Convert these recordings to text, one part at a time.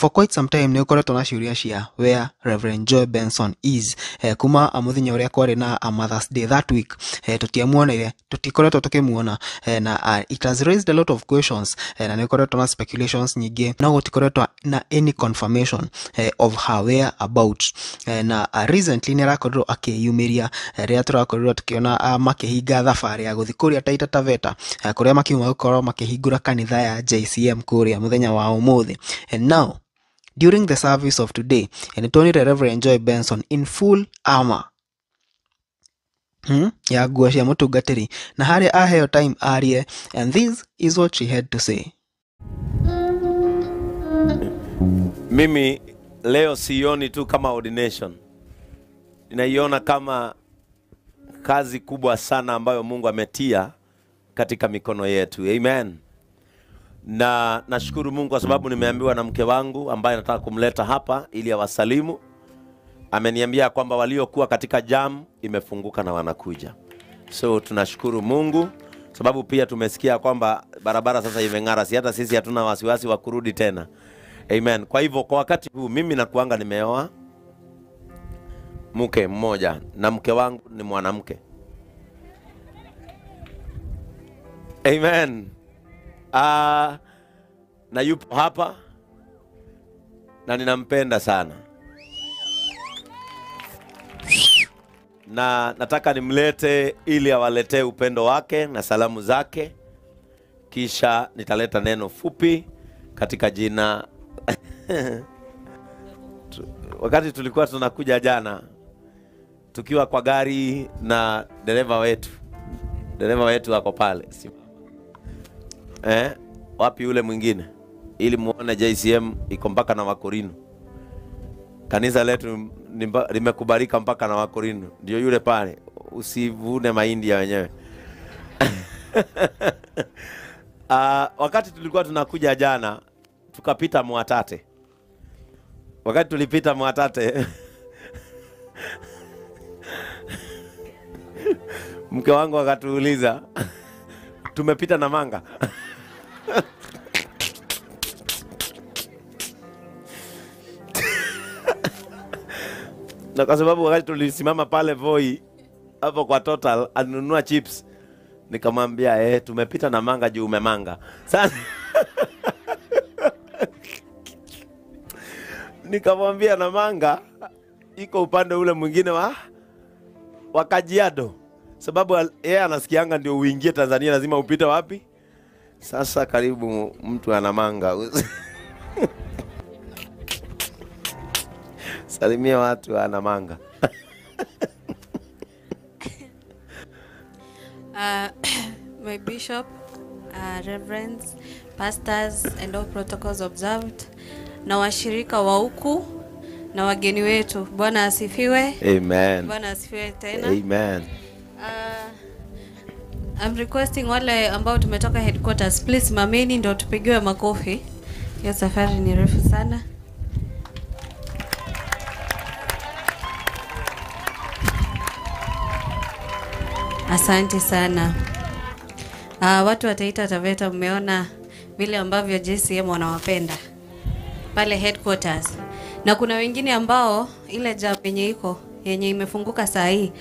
for quite some time nĩ ũkoretwo na ciũria cia where Reverend Joy Benson is. Kuma mũthenya ũrĩa kwarĩ na a Mother's Day that week, tutiamuonire, tutikoretwo tukimuona, na it has raised a lot of questions, na nĩ ũkoretwo na speculations nyingĩ, no gũtikoretwo na any confirmation of her whereabouts. Na recently nĩ arakorirwo akĩyumĩria rĩrĩa tũrakorirwo tukiona makĩhinga thabarĩ ya gũthiĩ kũrĩa Taita Taveta, kũrĩa makiuma gũkorwo makĩhingũra kanitha ya JCM kũrĩa mũthenya wa ũmũthĩ. And now during the service of today, and tuonire Reverend Joy Benson in full armor ya nguo cia mũtungatĩri, na harĩa aheo time arie, and this is what she had to say. Mimi leo sioni tu kama ordination, ninaiona kama kazi kubwa sana ambayo Mungu ametia katika mikono yetu. Amen. Na nashukuru Mungu kwa sababu nimeambiwa na mke wangu ambaye nataka kumleta hapa ili awasalimu. Ameniambia kwamba waliokuwa katika jam imefunguka na wanakuja. So tunashukuru Mungu sababu pia tumesikia kwamba barabara sasa imeng'ara, si hata sisi hatuna wasiwasi wa kurudi tena. Amen. Kwa hivyo kwa wakati huu mimi nakuanga nimeoa mke mmoja na mke wangu ni mwanamke. Amen. Na yupo hapa na ninampenda sana, na nataka nimlete ili awaletee upendo wake na salamu zake, kisha nitaleta neno fupi katika jina. Wakati tulikuwa tunakuja jana tukiwa kwa gari na dereva wetu wako pale, wapi yule mwingine, ili muone JCM iko mpaka na Wakorino. Kanisa letu limekubalika mpaka na Wakorino. Ndio yule pale, usivune mahindi ya wenyewe. Wakati tulikuwa tunakuja jana tukapita Mwatate. Wakati tulipita Mwatate mke wangu akatuuliza tumepita na Manga. Na kwa sababu wakati tulisimama pale Voi hapo kwa Total anunua chips, nikamwambia tumepita na Manga juu umemanga. Sasa nikamwambia na Manga iko upande ule mwingine wa Kajiado, sababu yeye anasikianga ndio uingie Tanzania lazima upite wapi. Sasa karibu mtu ana Manga. Salimia watu ana Manga. My bishop, reverends, pastors and all protocols observed, na washirika wa huku na wageni wetu, Bwana asifiwe. Amen. Bwana asifiwe tena. Amen. I'm requesting wale ambao tumetoka headquarters, please mameni ndio tupigiwe makofi. Hiyo safari ni refu sana. Asante sana. Watu wa Taita Taveta, mmeona vile ambavyo JCM wanawapenda pale headquarters. Na kuna wengine ambao ile jam yenye imefunguka saa hii.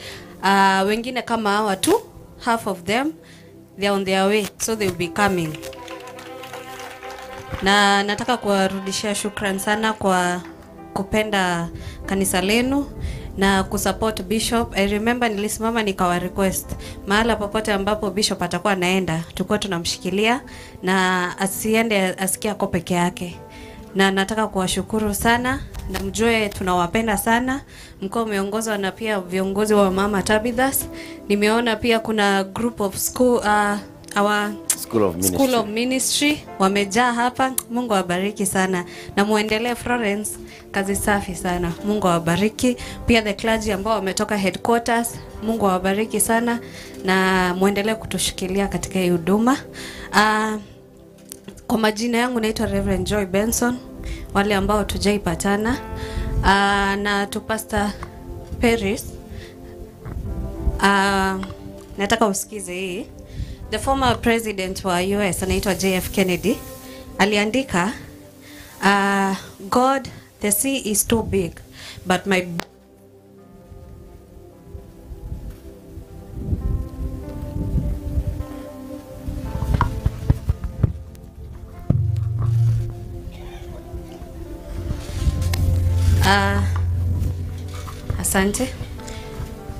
Wengine kama hawa tu, half of them they are on their way, so they will be coming. Na nataka kuwarudishia shukrani sana kwa kupenda kanisa lenu na kusupport bishop. I remember nilisimama nikawa request mahala popote ambapo bishop atakuwa naenda tukua tunamshikilia na asiende asikia kwa peke yake. Na nataka kuwashukuru sana na mjue tunawapenda sana. Mko umeongozwa na pia viongozi wa Mama Tabithas. Nimeona pia kuna group of school our School of Ministry wamejaa hapa. Mungu awabariki sana na muendelee Florence, kazi safi sana. Mungu awabariki pia the clergy ambao wametoka headquarters. Mungu awabariki sana na muendelee kutushikilia katika hii huduma. Kwa majina yangu naitwa Reverend Joy Benson. Wale ambao tujaipatana na tu Pastor Paris, nataka usikize hii. The former president wa US anaitwa JF Kennedy aliandika God, the sea is too big, but my asante.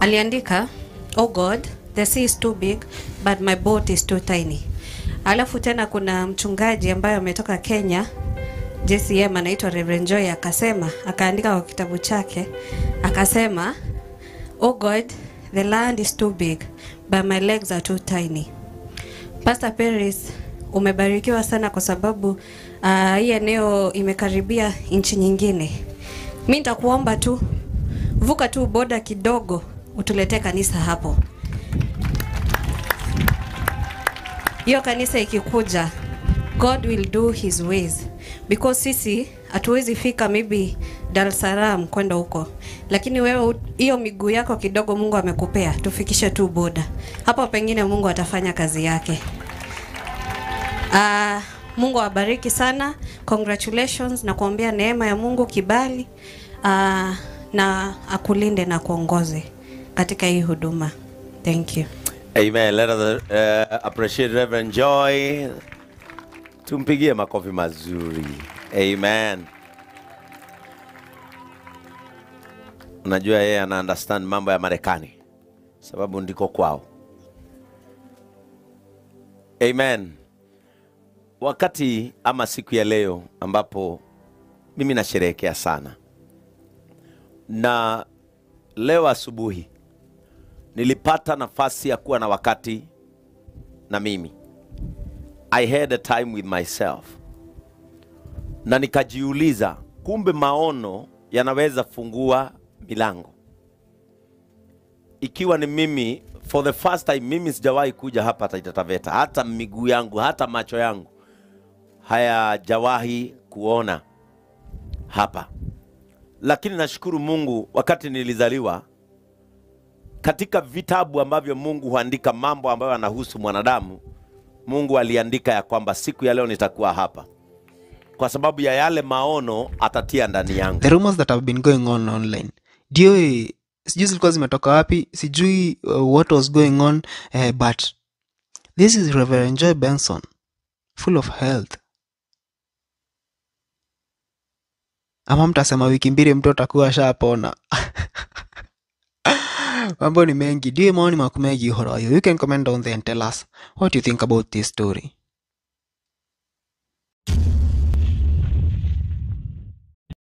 Aliandika, oh God, the sea is too big, but my boat is too tiny. Alafu tena kuna mchungaji ambaye ametoka Kenya, JCM, anaitwa Reverend Joy, akaandika kwa kitabu chake, akasema, oh God, the land is too big, but my legs are too tiny. Pastor Paris, umebarikiwa sana kwa sababu hii eneo imekaribia nchi nyingine. Mimi nitakuomba tu vuka tu boda kidogo utulete kanisa hapo. Hiyo kanisa ikikuja, God will do his ways, because sisi hatuwezi fika maybe Dar es Salaam kwenda huko, lakini wewe hiyo miguu yako kidogo Mungu amekupea, tufikishe tu boda hapo, pengine Mungu atafanya kazi yake. Mungu awabariki sana. Congratulations, na kuombea neema ya Mungu, kibali na akulinde na kuongoze katika hii huduma. Thank you. Amen. Let us appreciate Reverend Joy. Tumpigie makofi mazuri. Amen. Unajua yeye ana understand mambo ya Marekani, sababu ndiko kwao. Amen. Wakati ama siku ya leo ambapo mimi nasherehekea sana, na leo asubuhi nilipata nafasi ya kuwa na wakati na mimi. I had a time with myself. Na nikajiuliza, kumbe maono yanaweza fungua milango. Ikiwa ni mimi, for the first time, mimi sijawahi kuja hapa Taita Taveta. Hata miguu yangu, hata macho yangu hayajawahi kuona hapa. Lakini nashukuru Mungu, wakati nilizaliwa, katika vitabu ambavyo Mungu huandika mambo ambayo yanahusu mwanadamu, Mungu aliandika ya kwamba siku ya leo nitakuwa hapa kwa sababu ya yale maono atatia ndani yangu. The rumors that have been going on online, sijui zilikuwa zimetoka wapi, sijui what was going on, but this is Reverend Joy Benson, full of health. Ama mtasema wiki mbili mtoto atakuwa ashapona. Mambo ni mengi. Ndio maoni makumegi horo. You can comment down there and tell us what you think about this story.